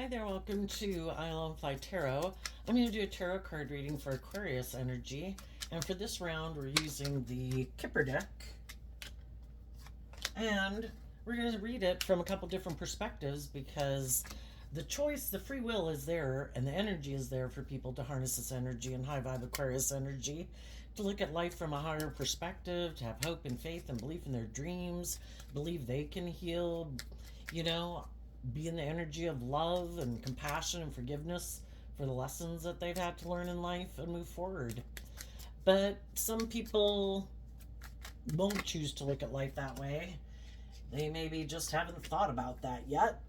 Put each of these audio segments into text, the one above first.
Hi there, welcome to I Love Fly Tarot. I'm going to do a tarot card reading for Aquarius energy. And for this round, we're using the Kipper deck. And we're going to read it from a couple different perspectives because the choice, the free will is there, and the energy is there for people to harness this energy and high vibe Aquarius energy, to look at life from a higher perspective, to have hope and faith and belief in their dreams, believe they can heal, you know, be in the energy of love and compassion and forgiveness for the lessons that they've had to learn in life and move forward. But some people won't choose to look at life that way. They maybe just haven't thought about that yet.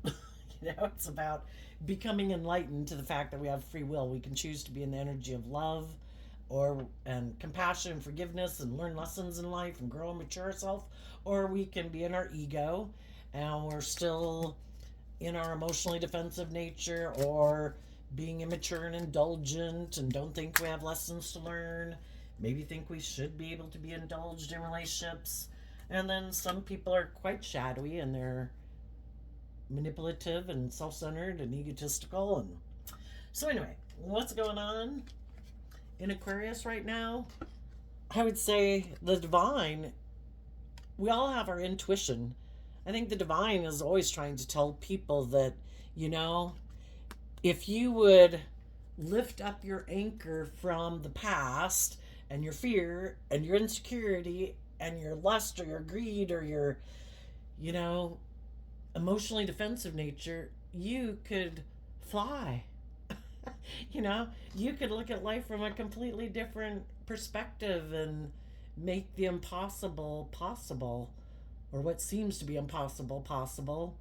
It's about becoming enlightened to the fact that we have free will. We can choose to be in the energy of love or and compassion and forgiveness and learn lessons in life and grow and mature ourselves, or we can be in our ego and we're still in our emotionally defensive nature, or being immature and indulgent and don't think we have lessons to learn, maybe think we should be able to be indulged in relationships. And then some people are quite shadowy and they're manipulative and self-centered and egotistical. And so anyway, what's going on in Aquarius right now? I would say the divine, we all have our intuition. I think the divine is always trying to tell people that, if you would lift up your anchor from the past and your fear and your insecurity and your lust or your greed or your, you know, emotionally defensive nature, you could fly. You could look at life from a completely different perspective and make the impossible possible, or what seems to be impossible possible.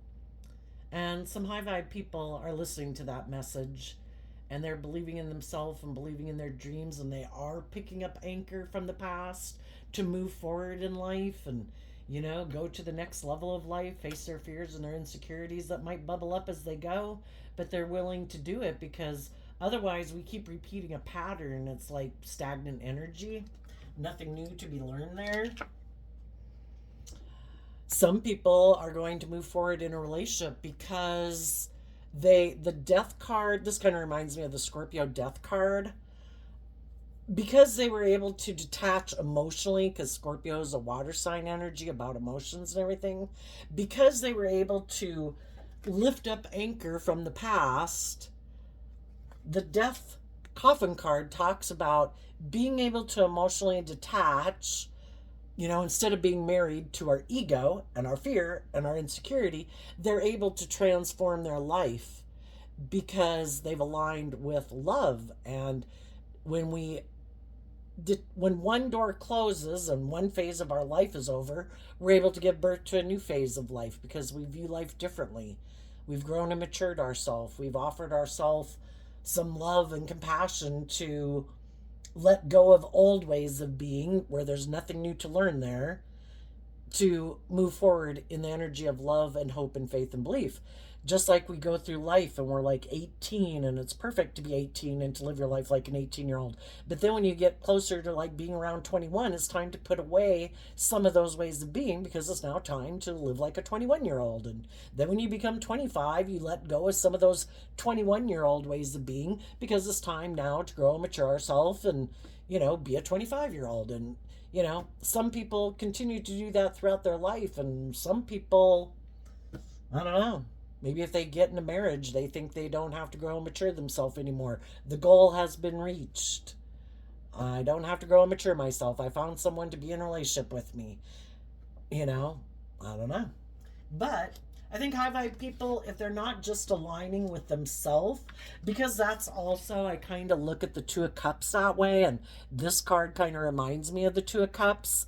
And some high vibe people are listening to that message and they're believing in themselves and believing in their dreams, and they are picking up anchor from the past to move forward in life and, go to the next level of life, face their fears and their insecurities that might bubble up as they go. But they're willing to do it because otherwise we keep repeating a pattern. It's like stagnant energy, nothing new to be learned there. Some people are going to move forward in a relationship because the death card, this kind of reminds me of the Scorpio death card, because they were able to detach emotionally, because Scorpio is a water sign energy about emotions and everything, because they were able to lift up anchor from the past. The death coffin card talks about being able to emotionally detach. Instead of being married to our ego and our fear and our insecurity, they're able to transform their life because they've aligned with love. And when when one door closes and one phase of our life is over, we're able to give birth to a new phase of life because we view life differently. We've grown and matured ourselves. We've offered ourselves some love and compassion to let go of old ways of being where there's nothing new to learn there, to move forward in the energy of love and hope and faith and belief. Just like we go through life and we're like 18 and it's perfect to be 18 and to live your life like an 18-year-old. But then when you get closer to like being around 21, it's time to put away some of those ways of being because it's now time to live like a 21-year-old. And then when you become 25, you let go of some of those 21-year-old ways of being because it's time now to grow and mature ourselves and, be a 25-year-old. And, some people continue to do that throughout their life, and some people, I don't know. Maybe if they get in a marriage, they think they don't have to grow and mature themselves anymore. The goal has been reached. I don't have to grow and mature myself. I found someone to be in a relationship with me. I don't know. But I think high vibe people, if they're not just aligning with themselves, because that's also, I kind of look at the Two of Cups that way, and this card kind of reminds me of the Two of Cups.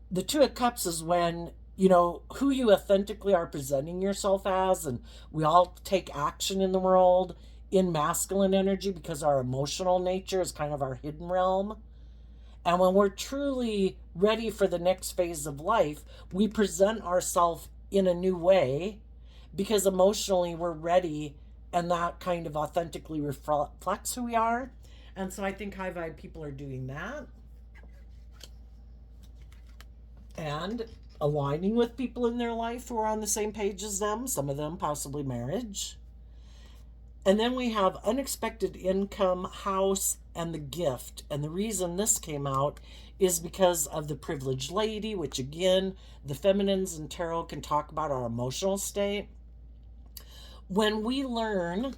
The Two of Cups is when who you authentically are presenting yourself as, and we all take action in the world in masculine energy because our emotional nature is kind of our hidden realm. And when we're truly ready for the next phase of life, we present ourselves in a new way because emotionally we're ready, and that kind of authentically reflects who we are. And so I think high vibe people are doing that and aligning with people in their life who are on the same page as them, some of them possibly marriage. And then we have unexpected income, house, and the gift. And the reason this came out is because of the privileged lady, which again, the feminines in tarot can talk about our emotional state. When we learn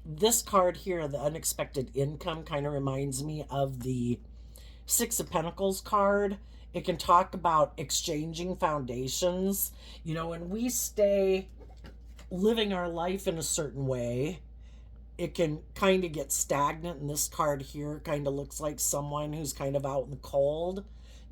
this card here, the unexpected income, kind of reminds me of the Six of Pentacles card. It can talk about exchanging foundations. You know, when we stay living our life in a certain way, it can kind of get stagnant. And this card here kind of looks like someone who's kind of out in the cold.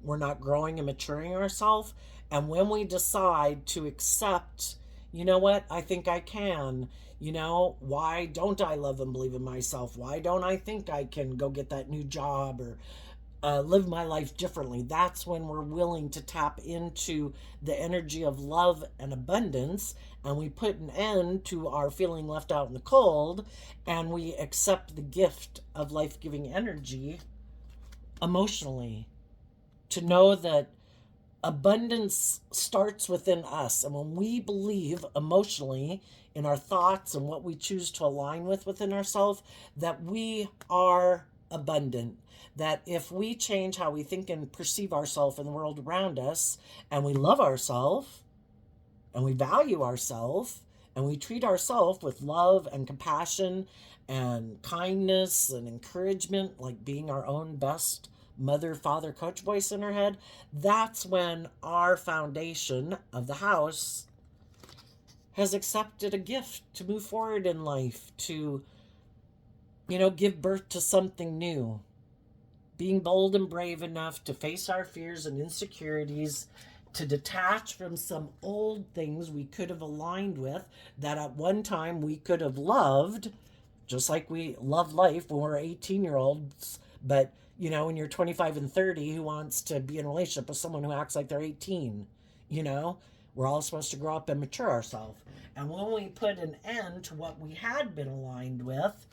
We're not growing and maturing ourselves. And when we decide to accept, you know what, I think I can. You know, why don't I love and believe in myself? Why don't I think I can go get that new job or live my life differently? That's when we're willing to tap into the energy of love and abundance, and we put an end to our feeling left out in the cold, and we accept the gift of life giving energy emotionally. To know that abundance starts within us, and when we believe emotionally in our thoughts and what we choose to align with within ourselves, that we are abundant, that if we change how we think and perceive ourselves in the world around us, and we love ourselves and we value ourselves and we treat ourselves with love and compassion and kindness and encouragement, like being our own best mother, father, coach voice in our head, that's when our foundation of the house has accepted a gift to move forward in life, to, you know, give birth to something new. Being bold and brave enough to face our fears and insecurities, to detach from some old things we could have aligned with that at one time we could have loved, just like we love life when we're 18-year-olds. But, you know, when you're 25 and 30, who wants to be in a relationship with someone who acts like they're 18? You know, we're all supposed to grow up and mature ourselves. And when we put an end to what we had been aligned with,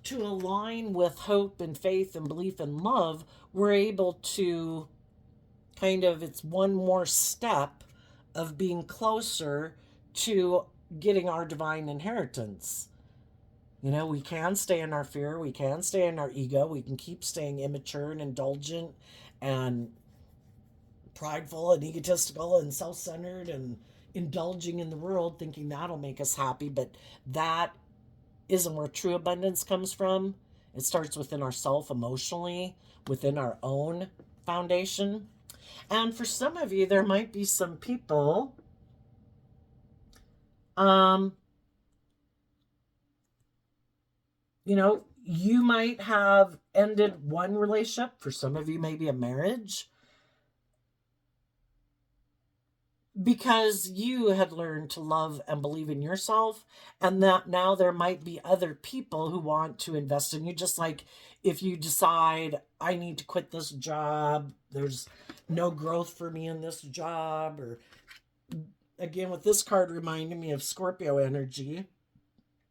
to align with hope and faith and belief and love, we're able to kind of, it's one more step of being closer to getting our divine inheritance. You know, we can stay in our fear, we can stay in our ego, we can keep staying immature and indulgent and prideful and egotistical and self-centered and indulging in the world, thinking that'll make us happy, but that isn't where true abundance comes from. It starts within ourself emotionally, within our own foundation. And for some of you, there might be some people, you know, you might have ended one relationship. For some of you, maybe a marriage, because you had learned to love and believe in yourself, and that now there might be other people who want to invest in you. Just like if you decide, I need to quit this job, there's no growth for me in this job, or again with this card reminding me of Scorpio energy,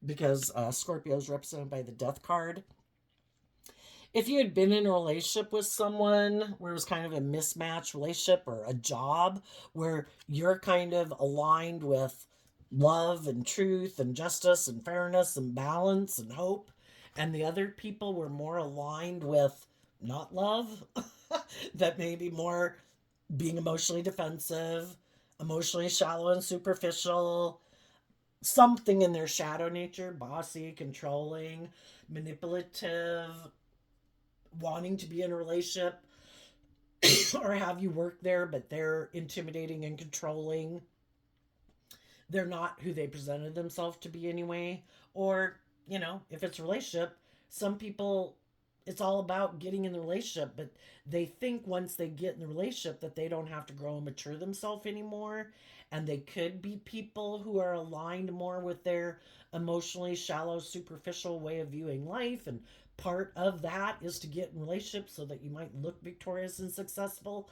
because Scorpio is represented by the death card. If you had been in a relationship with someone where it was kind of a mismatched relationship, or a job where you're kind of aligned with love and truth and justice and fairness and balance and hope, and the other people were more aligned with not love, that maybe more being emotionally defensive, emotionally shallow and superficial, something in their shadow nature, bossy, controlling, manipulative, wanting to be in a relationship or have you work there, but they're intimidating and controlling. They're not who they presented themselves to be anyway. Or, you know, if it's a relationship, some people, it's all about getting in the relationship, but they think once they get in the relationship that they don't have to grow and mature themselves anymore. And they could be people who are aligned more with their emotionally shallow, superficial way of viewing life. And part of that is to get in relationships so that you might look victorious and successful,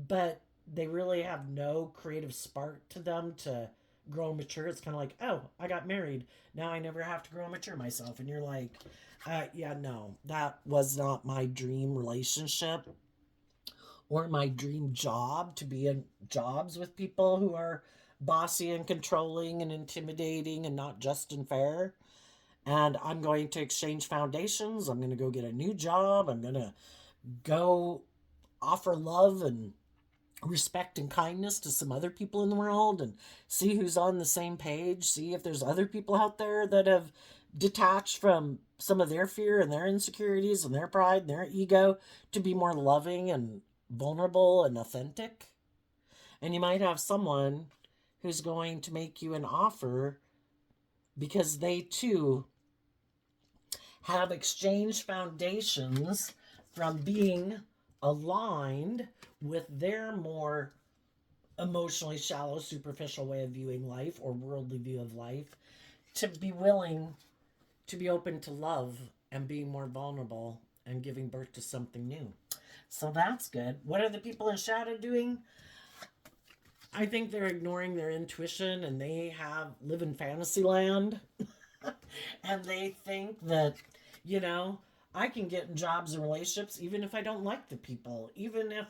but they really have no creative spark to them to grow and mature. It's kind of like, oh, I got married, now I never have to grow and mature myself. And you're like, yeah, no, that was not my dream relationship or my dream job, to be in jobs with people who are bossy and controlling and intimidating and not just and fair. and I'm going to exchange foundations. I'm going to go get a new job. I'm going to go offer love and respect and kindness to some other people in the world and see who's on the same page, see if there's other people out there that have detached from some of their fear and their insecurities and their pride and their ego to be more loving and vulnerable and authentic. And you might have someone who's going to make you an offer because they too have exchanged foundations from being aligned with their more emotionally shallow, superficial way of viewing life or worldly view of life to be willing to be open to love and being more vulnerable and giving birth to something new. So that's good. What are the people in shadow doing? I think they're ignoring their intuition and they live in fantasy land and they think that, you know, I can get in jobs and relationships even if I don't like the people, even if,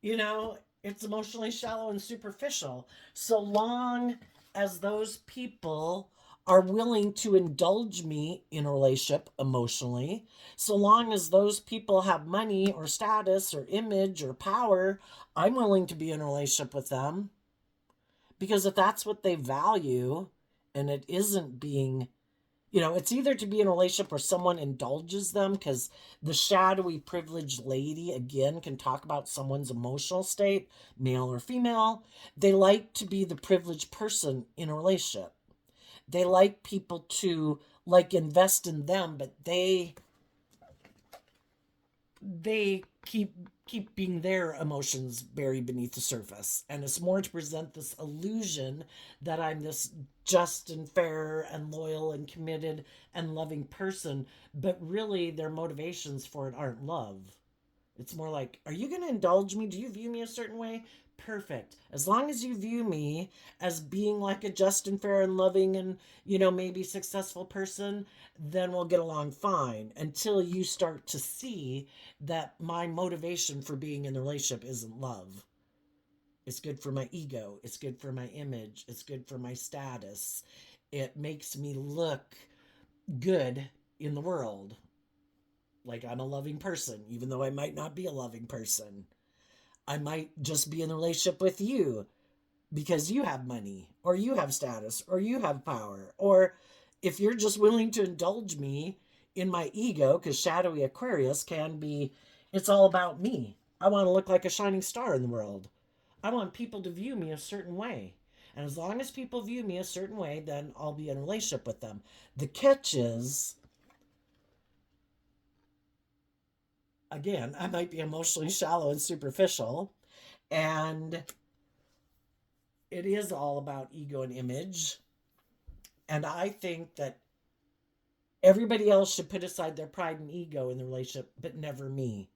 you know, it's emotionally shallow and superficial. So long as those people are willing to indulge me in a relationship emotionally, so long as those people have money or status or image or power, I'm willing to be in a relationship with them. Because if that's what they value and it isn't being, you know, it's either to be in a relationship where someone indulges them, because the shadowy privileged lady, again, can talk about someone's emotional state, male or female. They like to be the privileged person in a relationship. They like people to like invest in them, but they keep being their emotions buried beneath the surface, and it's more to present this illusion that I'm this just and fair and loyal and committed and loving person, but really their motivations for it aren't love. It's more like, are you going to indulge me? Do you view me a certain way? Perfect. As long as you view me as being like a just and fair and loving and, you know, maybe successful person, then we'll get along fine until you start to see that my motivation for being in the relationship isn't love. It's good for my ego. It's good for my image. It's good for my status. It makes me look good in the world. Like I'm a loving person, even though I might not be a loving person. I might just be in a relationship with you because you have money or you have status or you have power. Or if you're just willing to indulge me in my ego, because shadowy Aquarius can be, it's all about me. I want to look like a shining star in the world. I want people to view me a certain way. And as long as people view me a certain way, then I'll be in a relationship with them. The catch is, again, I might be emotionally shallow and superficial, and it is all about ego and image. And I think that everybody else should put aside their pride and ego in the relationship, but never me.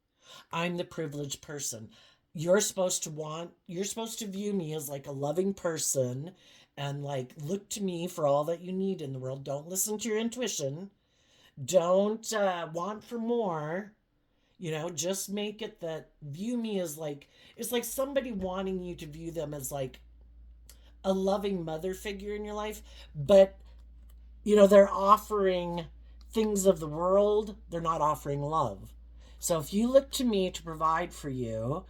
I'm the privileged person. You're supposed to view me as like a loving person and like look to me for all that you need in the world. Don't listen to your intuition. Don't want for more. You know, just make it that view me as like, it's like somebody wanting you to view them as like a loving mother figure in your life, but you know, they're offering things of the world, they're not offering love. So if you look to me to provide for you,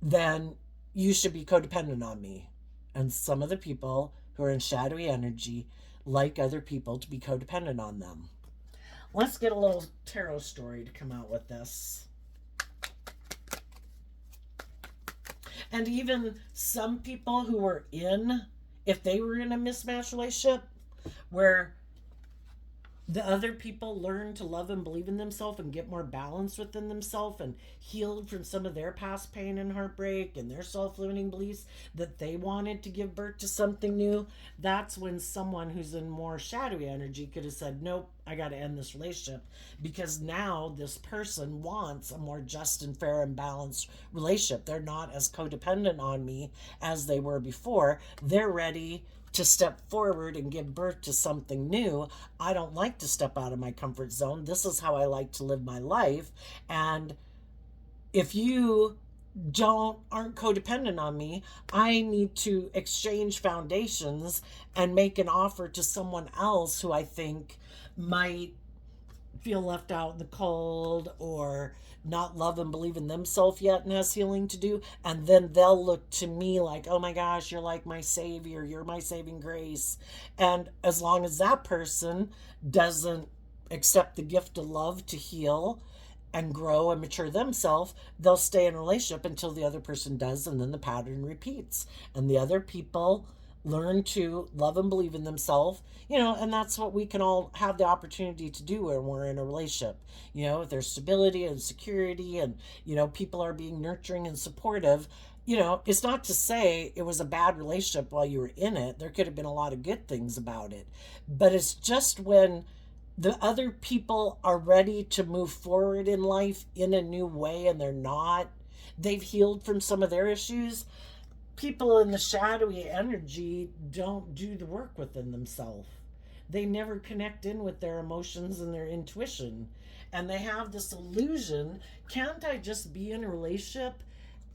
then you should be codependent on me. And some of the people who are in shadowy energy like other people to be codependent on them. Let's get a little tarot story to come out with this. And even some people who were if they were in a mismatched relationship where the other people learn to love and believe in themselves and get more balance within themselves and healed from some of their past pain and heartbreak and their self-limiting beliefs that they wanted to give birth to something new, that's when someone who's in more shadowy energy could have said, nope, I got to end this relationship, because now this person wants a more just and fair and balanced relationship. They're not as codependent on me as they were before. They're ready to step forward and give birth to something new. I don't like to step out of my comfort zone. This is how I like to live my life. And if you aren't codependent on me. I need to exchange foundations and make an offer to someone else who I think might feel left out in the cold or not love and believe in themselves yet and has healing to do. And then they'll look to me like, oh my gosh, you're like my savior, you're my saving grace. And as long as that person doesn't accept the gift of love to heal and grow and mature themselves, they'll stay in a relationship until the other person does, and then the pattern repeats. And the other people learn to love and believe in themselves, and that's what we can all have the opportunity to do when we're in a relationship. If there's stability and security and, people are being nurturing and supportive, it's not to say it was a bad relationship while you were in it. There could have been a lot of good things about it. But it's just when the other people are ready to move forward in life in a new way and they're not, they've healed from some of their issues. People in the shadowy energy don't do the work within themselves. They never connect in with their emotions and their intuition. And they have this illusion, can't I just be in a relationship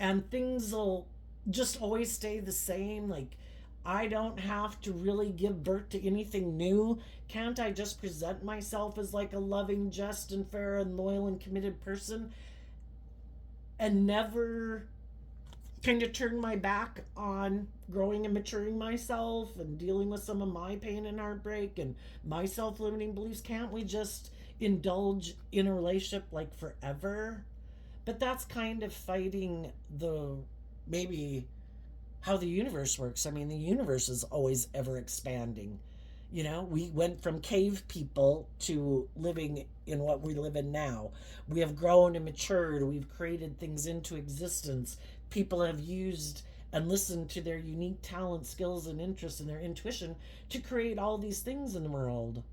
and things will just always stay the same? Like, I don't have to really give birth to anything new. Can't I just present myself as like a loving, just, and fair, and loyal and committed person and never kind of turn my back on growing and maturing myself and dealing with some of my pain and heartbreak and my self limiting beliefs? Can't we just indulge in a relationship like forever? But that's kind of fighting the maybe how the universe works. I mean, the universe is always ever expanding. We went from cave people to living in what we live in now. We have grown and matured. We've created things into existence. People have used and listened to their unique talent, skills, and interests and their intuition to create all these things in the world.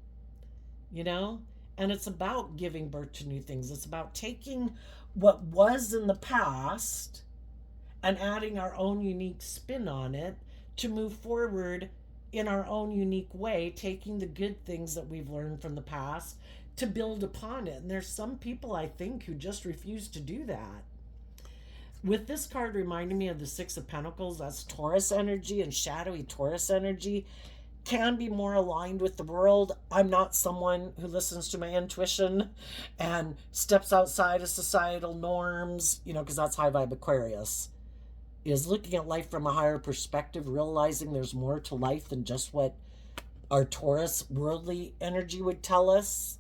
You know? And it's about giving birth to new things. It's about taking what was in the past and adding our own unique spin on it to move forward in our own unique way, taking the good things that we've learned from the past to build upon it. And there's some people, I think, who just refuse to do that. With this card reminding me of the Six of Pentacles, that's Taurus energy, and shadowy Taurus energy can be more aligned with the world. I'm not someone who listens to my intuition and steps outside of societal norms, because that's high vibe Aquarius. Is looking at life from a higher perspective, realizing there's more to life than just what our Taurus worldly energy would tell us.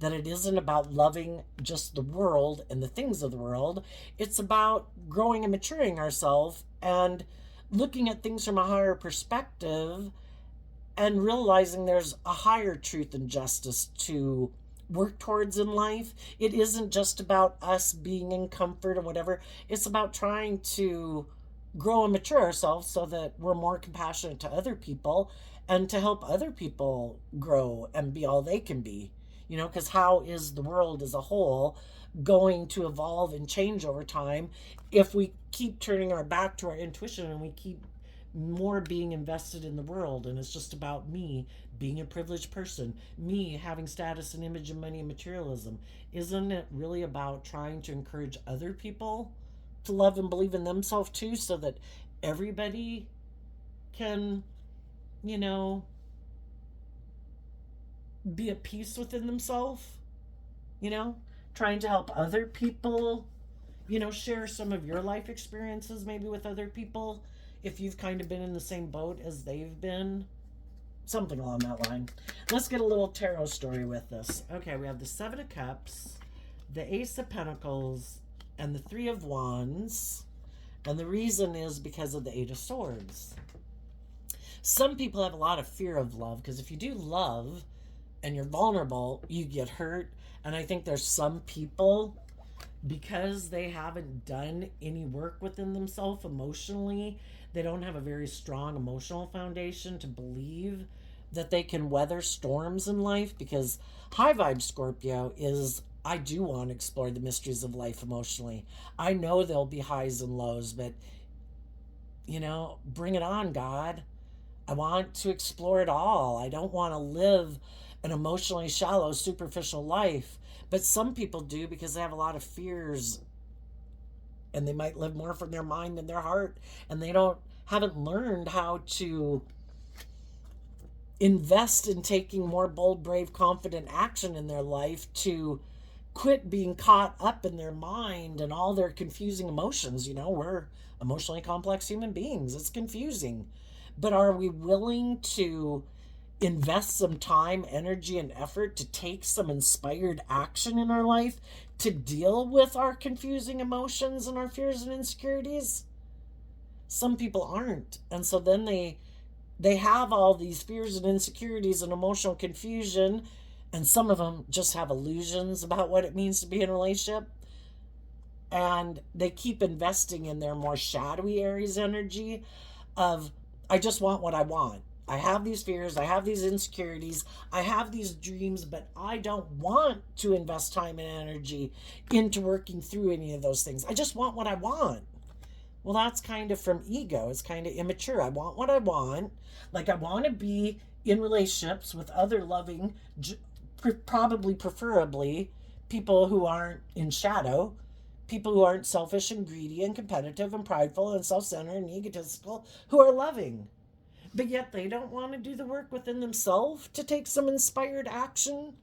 That it isn't about loving just the world and the things of the world. It's about growing and maturing ourselves and looking at things from a higher perspective and realizing there's a higher truth and justice to work towards in life. It isn't just about us being in comfort or whatever. It's about trying to grow and mature ourselves so that we're more compassionate to other people and to help other people grow and be all they can be. Because how is the world as a whole going to evolve and change over time if we keep turning our back to our intuition and we keep more being invested in the world, and it's just about me being a privileged person, me having status and image and money and materialism? Isn't it really about trying to encourage other people to love and believe in themselves too, so that everybody can, be at peace within themselves? Trying to help other people, share some of your life experiences maybe with other people if you've kind of been in the same boat as they've been. Something along that line. Let's get a little tarot story with this. Okay, we have the Seven of Cups, the Ace of Pentacles, and the Three of Wands. And the reason is because of the Eight of Swords. Some people have a lot of fear of love, because if you do love and you're vulnerable, you get hurt. And I think there's some people, because they haven't done any work within themselves emotionally, they don't have a very strong emotional foundation to believe that they can weather storms in life. Because high vibe Scorpio is, I do want to explore the mysteries of life emotionally. I know there'll be highs and lows, but bring it on, God. I want to explore it all. I don't want to live an emotionally shallow, superficial life. But some people do, because they have a lot of fears and they might live more from their mind than their heart, and they haven't learned how to invest in taking more bold, brave, confident action in their life, to quit being caught up in their mind and all their confusing emotions. We're emotionally complex human beings. It's confusing. But are we willing to invest some time, energy, and effort to take some inspired action in our life to deal with our confusing emotions and our fears and insecurities? Some people aren't. And so then they have all these fears and insecurities and emotional confusion, and some of them just have illusions about what it means to be in a relationship, and they keep investing in their more shadowy Aries energy of, I just want what I want. I have these fears, I have these insecurities, I have these dreams, but I don't want to invest time and energy into working through any of those things. I just want what I want. Well, that's kind of from ego. It's kind of immature. I want what I want. Like, I want to be in relationships with other loving, probably preferably people who aren't in shadow, people who aren't selfish and greedy and competitive and prideful and self-centered and egotistical, who are loving. But yet they don't want to do the work within themselves to take some inspired action,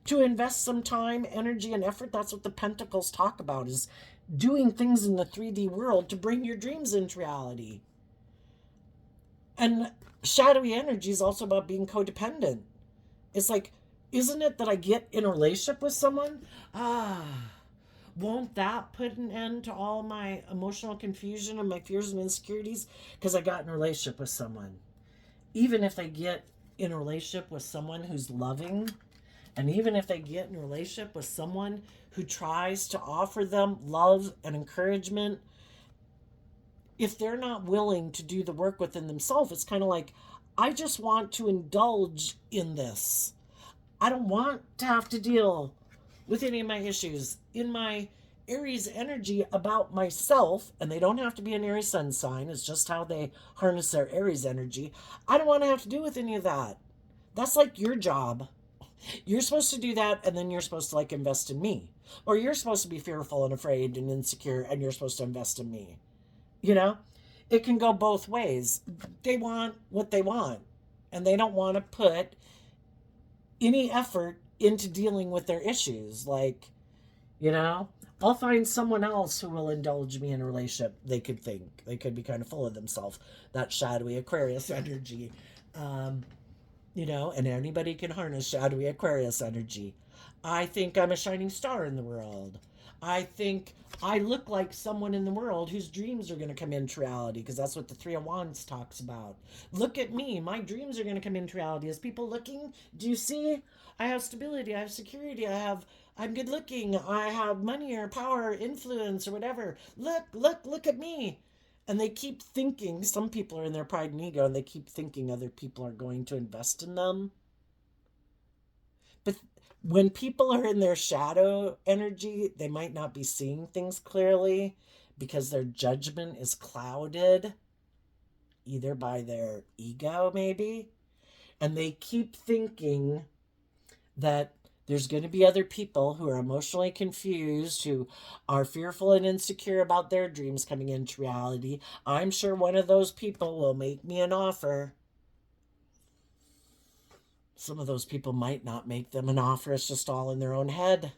to invest some time, energy, and effort. That's what the Pentacles talk about, is doing things in the 3D world to bring your dreams into reality. And shadowy energy is also about being codependent. It's like, isn't it that I get in a relationship with someone? Won't that put an end to all my emotional confusion and my fears and insecurities? Because I got in a relationship with someone. Even if they get in a relationship with someone who's loving, and even if they get in a relationship with someone who tries to offer them love and encouragement, if they're not willing to do the work within themselves, it's kind of like, I just want to indulge in this. I don't want to have to deal with any of my issues in my Aries energy about myself, and they don't have to be an Aries sun sign. It's just how they harness their Aries energy. I don't want to have to do with any of that. That's like your job. You're supposed to do that, and then you're supposed to invest in me. Or you're supposed to be fearful and afraid and insecure, and you're supposed to invest in me. It can go both ways. They want what they want, and they don't want to put any effort into dealing with their issues. I'll find someone else who will indulge me in a relationship. They could think. They could be kind of full of themselves. That shadowy Aquarius energy. And anybody can harness shadowy Aquarius energy. I think I'm a shining star in the world. I think I look like someone in the world whose dreams are going to come into reality, because that's what the Three of Wands talks about. Look at me. My dreams are going to come into reality. As people looking, do you see? I have stability. I have security. I'm good looking. I have money or power or influence or whatever. Look at me. And they keep thinking, some people are in their pride and ego, and they keep thinking other people are going to invest in them. But when people are in their shadow energy, they might not be seeing things clearly because their judgment is clouded, either by their ego maybe. And they keep thinking that there's going to be other people who are emotionally confused, who are fearful and insecure about their dreams coming into reality. I'm sure one of those people will make me an offer. Some of those people might not make them an offer. It's just all in their own head.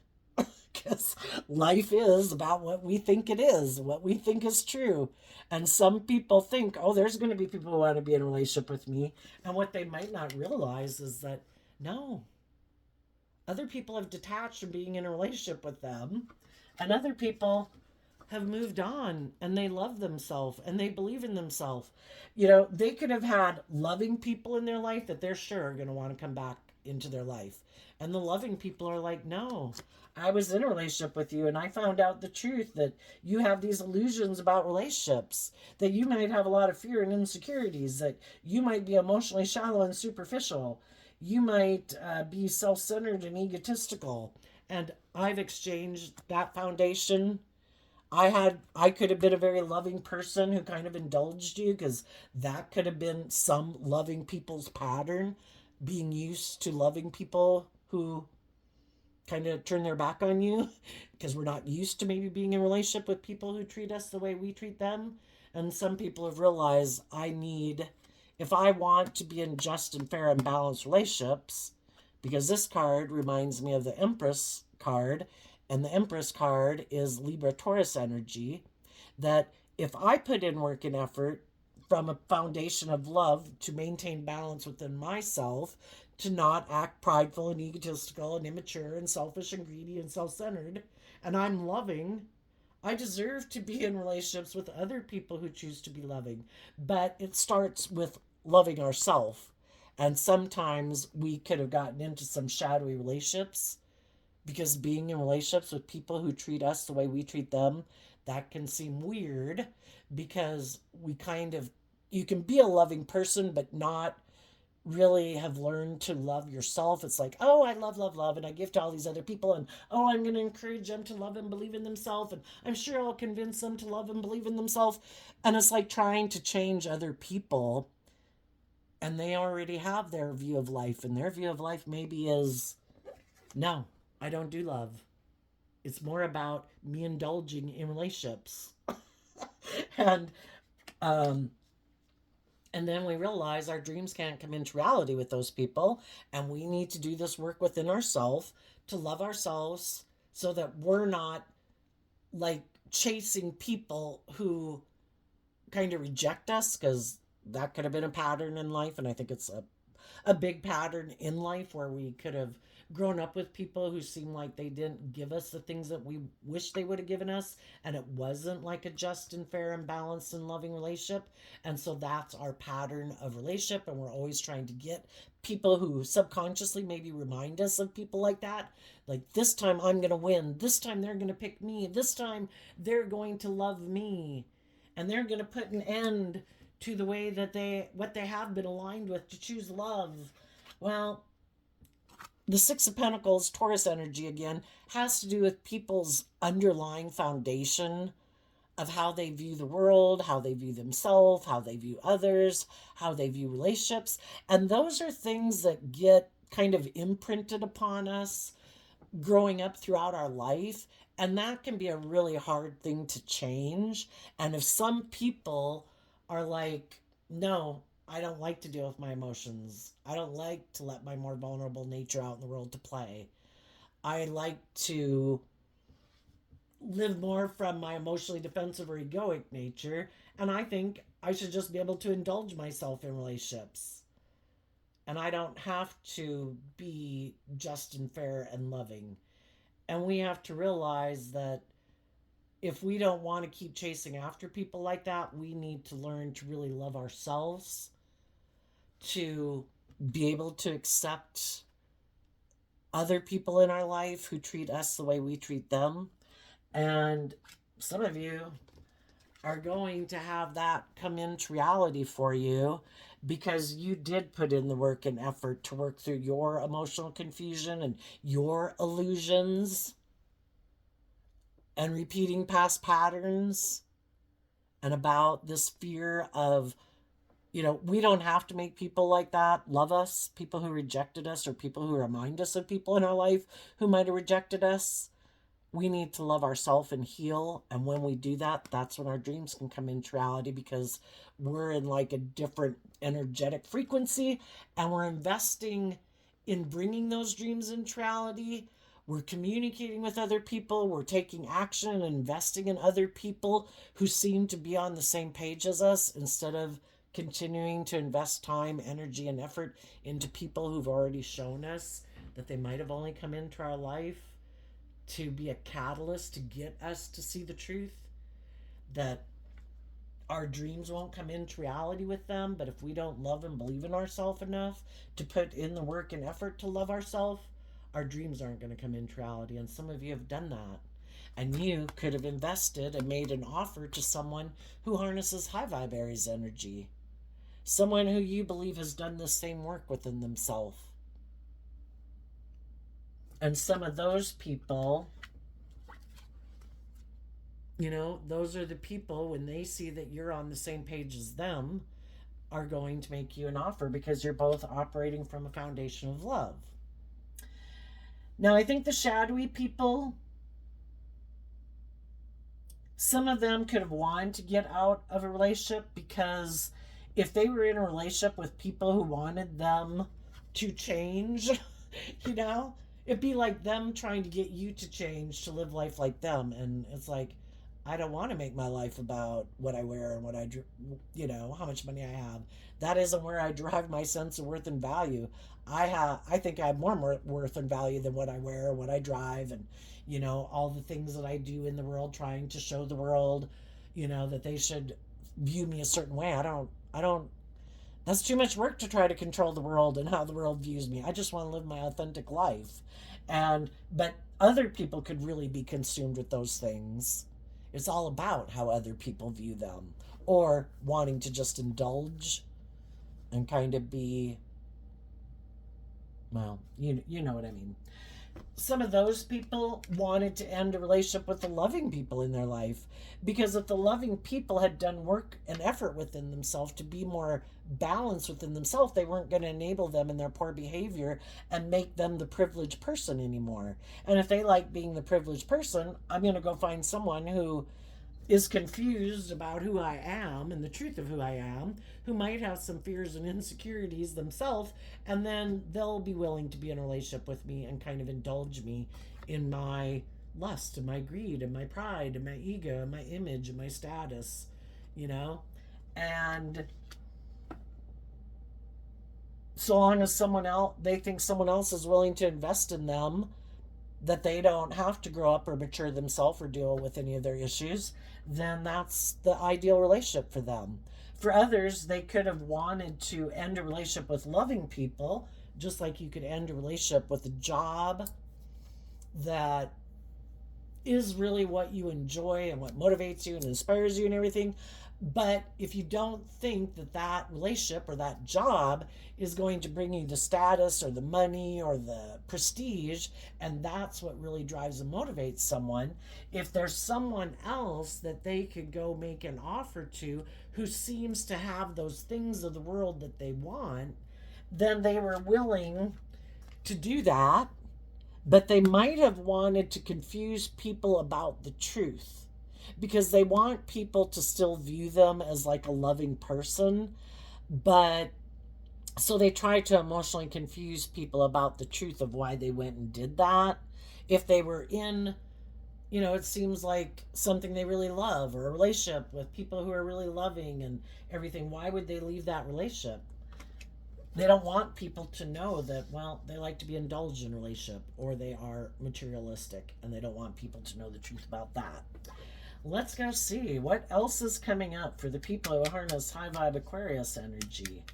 Because life is about what we think it is, what we think is true. And some people think, there's going to be people who want to be in a relationship with me. And what they might not realize is that, no, other people have detached from being in a relationship with them, and other people have moved on, and they love themselves and they believe in themselves. They could have had loving people in their life that they're sure are going to want to come back into their life. And the loving people are like, no, I was in a relationship with you and I found out the truth that you have these illusions about relationships, that you might have a lot of fear and insecurities, that you might be emotionally shallow and superficial. You might be self-centered and egotistical. And I've exchanged that foundation. I could have been a very loving person who kind of indulged you, because that could have been some loving people's pattern, being used to loving people who kind of turn their back on you because we're not used to maybe being in a relationship with people who treat us the way we treat them. And some people have realized if I want to be in just and fair and balanced relationships, because this card reminds me of the Empress card, and the Empress card is Libra Taurus energy, that if I put in work and effort from a foundation of love to maintain balance within myself, to not act prideful and egotistical and immature and selfish and greedy and self centered, and I'm loving, I deserve to be in relationships with other people who choose to be loving. But it starts with loving ourselves. And sometimes we could have gotten into some shadowy relationships because being in relationships with people who treat us the way we treat them, that can seem weird because you can be a loving person, but not really have learned to love yourself. It's like, oh, I love, love, love, and I give to all these other people, and oh, I'm going to encourage them to love and believe in themselves, and I'm sure I'll convince them to love and believe in themselves. And it's like trying to change other people, and they already have their view of life, and their view of life maybe is, no, I don't do love. It's more about me indulging in relationships. and um and then we realize our dreams can't come into reality with those people, and we need to do this work within ourselves to love ourselves so that we're not like chasing people who kind of reject us, because that could have been a pattern in life, and I think it's a big pattern in life where we could have grown up with people who seemed like they didn't give us the things that we wish they would have given us, and it wasn't like a just and fair and balanced and loving relationship. And so that's our pattern of relationship, and we're always trying to get people who subconsciously maybe remind us of people like that, like, this time I'm going to win, this time they're going to pick me, this time they're going to love me, and they're going to put an end to the way that what they have been aligned with to choose love. Well, the Six of Pentacles, Taurus energy again, has to do with people's underlying foundation of how they view the world, how they view themselves, how they view others, how they view relationships. And those are things that get kind of imprinted upon us growing up throughout our life. And that can be a really hard thing to change. And if some people are like, no, I don't like to deal with my emotions, I don't like to let my more vulnerable nature out in the world to play, I like to live more from my emotionally defensive or egoic nature, and I think I should just be able to indulge myself in relationships. And I don't have to be just and fair and loving. And we have to realize that if we don't want to keep chasing after people like that, we need to learn to really love ourselves, to be able to accept other people in our life who treat us the way we treat them. And some of you are going to have that come into reality for you because you did put in the work and effort to work through your emotional confusion and your illusions and repeating past patterns, and about this fear of, we don't have to make people like that love us, people who rejected us or people who remind us of people in our life who might have rejected us. We need to love ourselves and heal. And when we do that, that's when our dreams can come into reality, because we're in like a different energetic frequency, and we're investing in bringing those dreams into reality. We're communicating with other people. We're taking action and investing in other people who seem to be on the same page as us, instead of continuing to invest time, energy, and effort into people who've already shown us that they might have only come into our life to be a catalyst to get us to see the truth, that our dreams won't come into reality with them. But if we don't love and believe in ourselves enough to put in the work and effort to love ourselves, our dreams aren't going to come into reality. And some of you have done that. And you could have invested and made an offer to someone who harnesses high vibe Aries energy, someone who you believe has done the same work within themselves. And some of those people, those are the people, when they see that you're on the same page as them, are going to make you an offer, because you're both operating from a foundation of love. Now, I think the shadowy people, some of them could have wanted to get out of a relationship because if they were in a relationship with people who wanted them to change, you know, it'd be like them trying to get you to change to live life like them. And it's like, I don't want to make my life about what I wear and how much money I have. That isn't where I derive my sense of worth and value. I think I have more worth and value than what I wear, what I drive, and all the things that I do in the world, trying to show the world, that they should view me a certain way. I don't. That's too much work to try to control the world and how the world views me. I just want to live my authentic life, but other people could really be consumed with those things. It's all about how other people view them, or wanting to just indulge and kind of be, well, you know what I mean. Some of those people wanted to end a relationship with the loving people in their life, because if the loving people had done work and effort within themselves to be more balanced within themselves, they weren't going to enable them in their poor behavior and make them the privileged person anymore. And if they like being the privileged person, I'm going to go find someone who is confused about who I am and the truth of who I am, who might have some fears and insecurities themselves, and then they'll be willing to be in a relationship with me and kind of indulge me in my lust and my greed and my pride and my ego and my image and my status, you know? And so long as they think someone else is willing to invest in them, that they don't have to grow up or mature themselves or deal with any of their issues, then that's the ideal relationship for them. For others, they could have wanted to end a relationship with loving people, just like you could end a relationship with a job that is really what you enjoy and what motivates you and inspires you and everything. But if you don't think that that relationship or that job is going to bring you the status or the money or the prestige, and that's what really drives and motivates someone, if there's someone else that they could go make an offer to who seems to have those things of the world that they want, then they were willing to do that. But they might have wanted to confuse people about the truth, because they want people to still view them as like a loving person. But so they try to emotionally confuse people about the truth of why they went and did that. If they were in, it seems like something they really love, or a relationship with people who are really loving and everything, why would they leave that relationship? They don't want people to know that, well, they like to be indulged in a relationship, or they are materialistic, and they don't want people to know the truth about that. Let's go see what else is coming up for the people who harness high vibe Aquarius energy.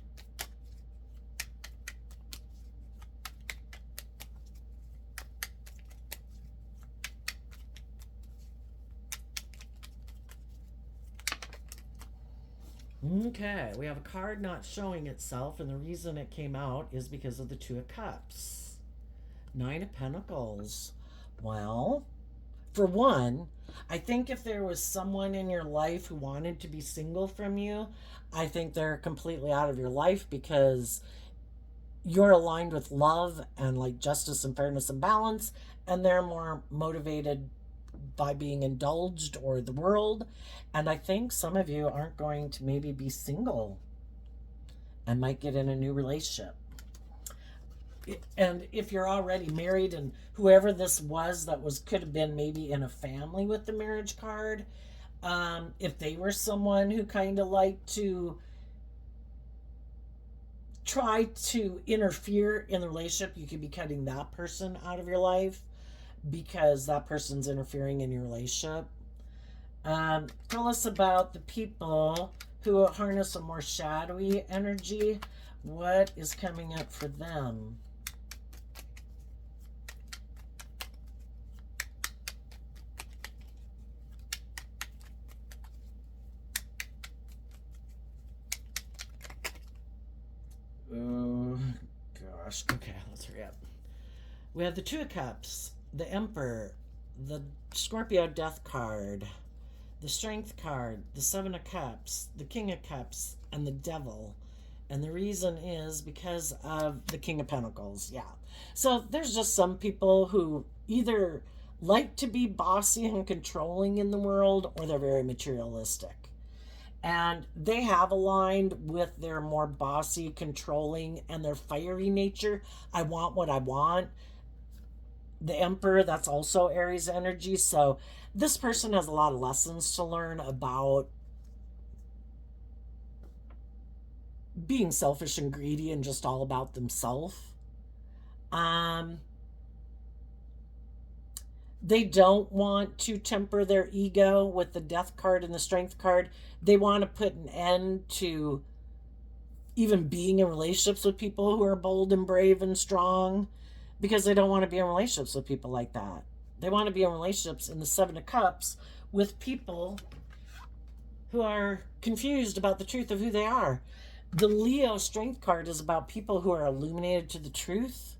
Okay, we have a card not showing itself, and the reason it came out is because of the Two of Cups. Nine of Pentacles. Well, for one, I think if there was someone in your life who wanted to be single from you, I think they're completely out of your life, because you're aligned with love and like justice and fairness and balance, and they're more motivated by being indulged or the world. And I think some of you aren't going to maybe be single and might get in a new relationship. And if you're already married, and whoever this was that could have been maybe in a family with the marriage card, if they were someone who kind of liked to try to interfere in the relationship, you could be cutting that person out of your life because that person's interfering in your relationship. Tell us about the people who harness a more shadowy energy. What is coming up for them? Oh, gosh. Okay, let's hurry up. We have the Two of Cups, the Emperor, the Scorpio Death card, the Strength card, the Seven of Cups, the King of Cups, and the Devil. And the reason is because of the King of Pentacles. Yeah. So there's just some people who either like to be bossy and controlling in the world, or they're very materialistic. And they have aligned with their more bossy, controlling, and their fiery nature. I want what I want. The Emperor, that's also Aries energy. So this person has a lot of lessons to learn about being selfish and greedy and just all about themselves. Um, they don't want to temper their ego with the Death card and the Strength card. They want to put an end to even being in relationships with people who are bold and brave and strong, because they don't want to be in relationships with people like that. They want to be in relationships in the Seven of Cups with people who are confused about the truth of who they are. The Leo Strength card is about people who are illuminated to the truth,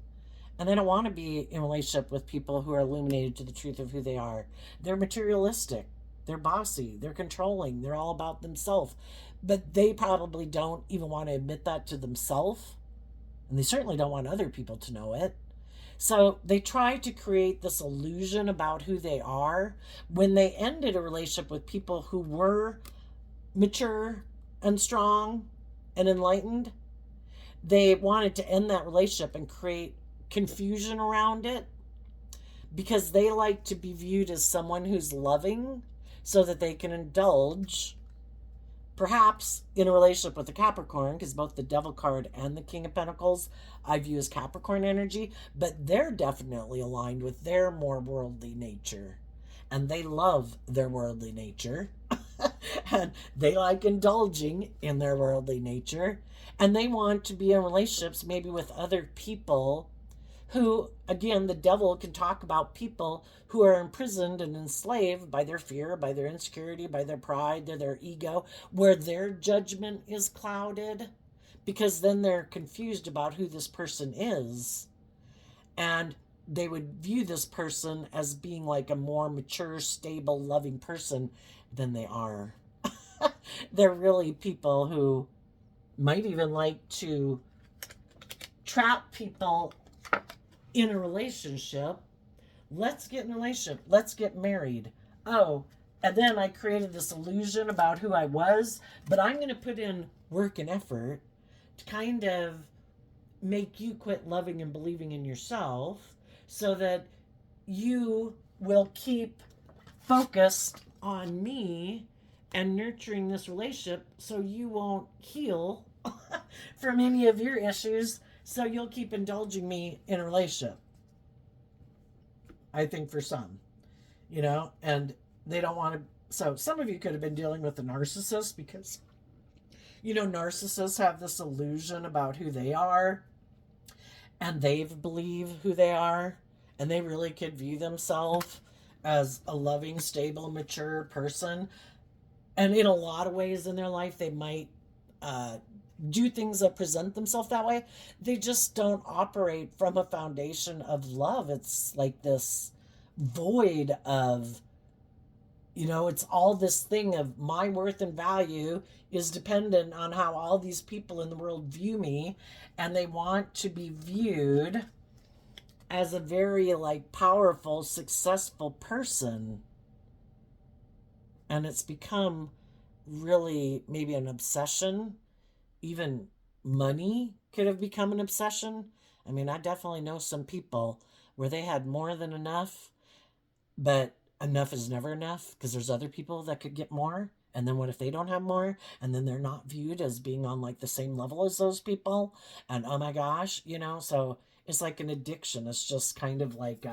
and they don't want to be in relationship with people who are illuminated to the truth of who they are. They're materialistic, they're bossy, they're controlling, they're all about themselves. But they probably don't even want to admit that to themselves, and they certainly don't want other people to know it. So they try to create this illusion about who they are. When they ended a relationship with people who were mature and strong and enlightened, they wanted to end that relationship and create confusion around it, because they like to be viewed as someone who's loving so that they can indulge perhaps in a relationship with the Capricorn, because both the Devil card and the King of Pentacles I view as Capricorn energy, but they're definitely aligned with their more worldly nature, and they love their worldly nature. And they like indulging in their worldly nature, and they want to be in relationships maybe with other people who, again, the Devil can talk about people who are imprisoned and enslaved by their fear, by their insecurity, by their pride, their ego, where their judgment is clouded, because then they're confused about who this person is. And they would view this person as being like a more mature, stable, loving person than they are. They're really people who might even like to trap people in a relationship. Let's get in a relationship. Let's get married. Oh, and then I created this illusion about who I was, but I'm going to put in work and effort to kind of make you quit loving and believing in yourself, so that you will keep focused on me and nurturing this relationship, so you won't heal from any of your issues, so you'll keep indulging me in a relationship. I think for some, and they don't want to. So some of you could have been dealing with a narcissist, because, narcissists have this illusion about who they are, and they believe who they are, and they really could view themselves as a loving, stable, mature person. And in a lot of ways in their life, they might do things that present themselves that way. They just don't operate from a foundation of love. It's like this void of, it's all this thing of my worth and value is dependent on how all these people in the world view me, and they want to be viewed as a very powerful, successful person. And it's become really maybe an obsession. Even money could have become an obsession. I mean, I definitely know some people where they had more than enough, but enough is never enough, because there's other people that could get more. And then what if they don't have more? And then they're not viewed as being on the same level as those people. And oh my gosh, so it's like an addiction. It's just kind of like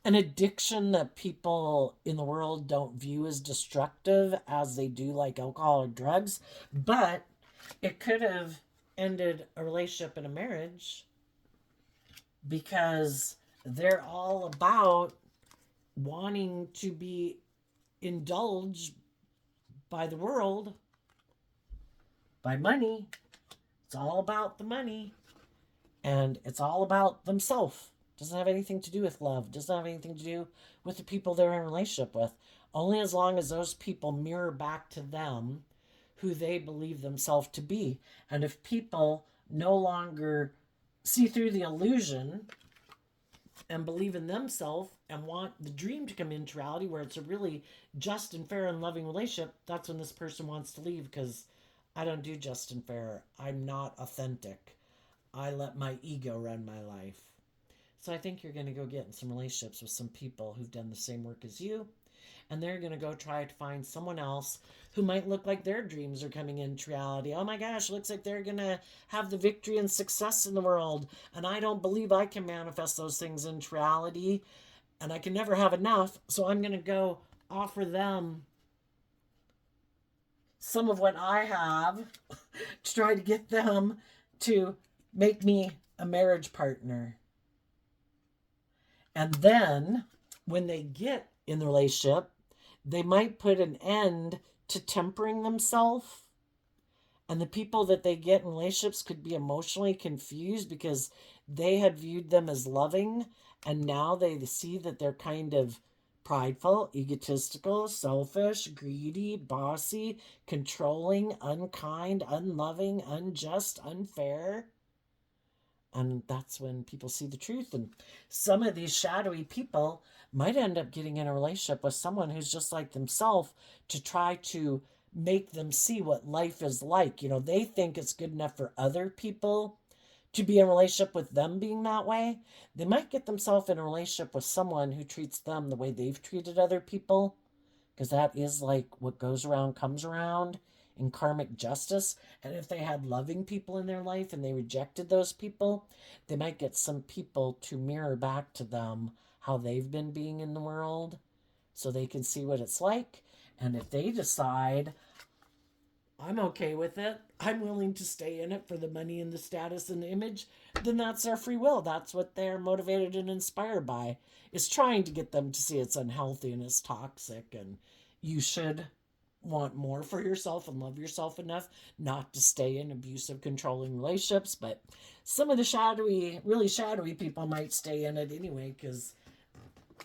an addiction that people in the world don't view as destructive as they do alcohol or drugs. But it could have ended a relationship and a marriage, because they're all about wanting to be indulged by the world, by money. It's all about the money, and it's all about themselves. Doesn't have anything to do with love. Doesn't have anything to do with the people they're in a relationship with. Only as long as those people mirror back to them who they believe themselves to be. And if people no longer see through the illusion and believe in themselves and want the dream to come into reality where it's a really just and fair and loving relationship, that's when this person wants to leave, because I don't do just and fair. I'm not authentic. I let my ego run my life. So I think you're going to go get in some relationships with some people who've done the same work as you, and they're going to go try to find someone else who might look like their dreams are coming into reality. Oh my gosh, looks like they're going to have the victory and success in the world, and I don't believe I can manifest those things into reality, and I can never have enough, so I'm going to go offer them some of what I have to try to get them to make me a marriage partner. And then when they get in the relationship, they might put an end to tempering themselves. And the people that they get in relationships could be emotionally confused because they had viewed them as loving. And now they see that they're kind of prideful, egotistical, selfish, greedy, bossy, controlling, unkind, unloving, unjust, unfair. And that's when people see the truth. And some of these shadowy people might end up getting in a relationship with someone who's just like themselves to try to make them see what life is like. You know, they think it's good enough for other people to be in a relationship with them being that way. They might get themselves in a relationship with someone who treats them the way they've treated other people, because that is like what goes around comes around in karmic justice. And if they had loving people in their life and they rejected those people, they might get some people to mirror back to them how they've been being in the world so they can see what it's like. And if they decide, I'm okay with it, I'm willing to stay in it for the money and the status and the image, then that's their free will. That's what they're motivated and inspired by, is trying to get them to see it's unhealthy and it's toxic, and you should want more for yourself and love yourself enough not to stay in abusive, controlling relationships. But some of the shadowy, really shadowy people might stay in it anyway, because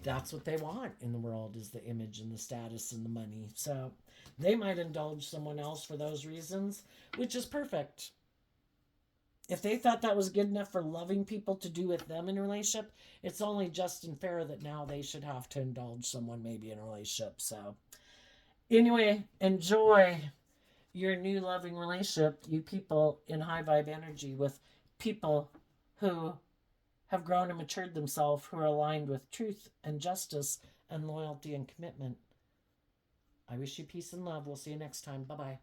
that's what they want in the world, is the image and the status and the money. So they might indulge someone else for those reasons, which is perfect. If they thought that was good enough for loving people to do with them in a relationship, it's only just and fair that now they should have to indulge someone maybe in a relationship. So anyway, enjoy your new loving relationship, you people in high vibe energy, with people who have grown and matured themselves, who are aligned with truth and justice and loyalty and commitment. I wish you peace and love. We'll see you next time. Bye bye.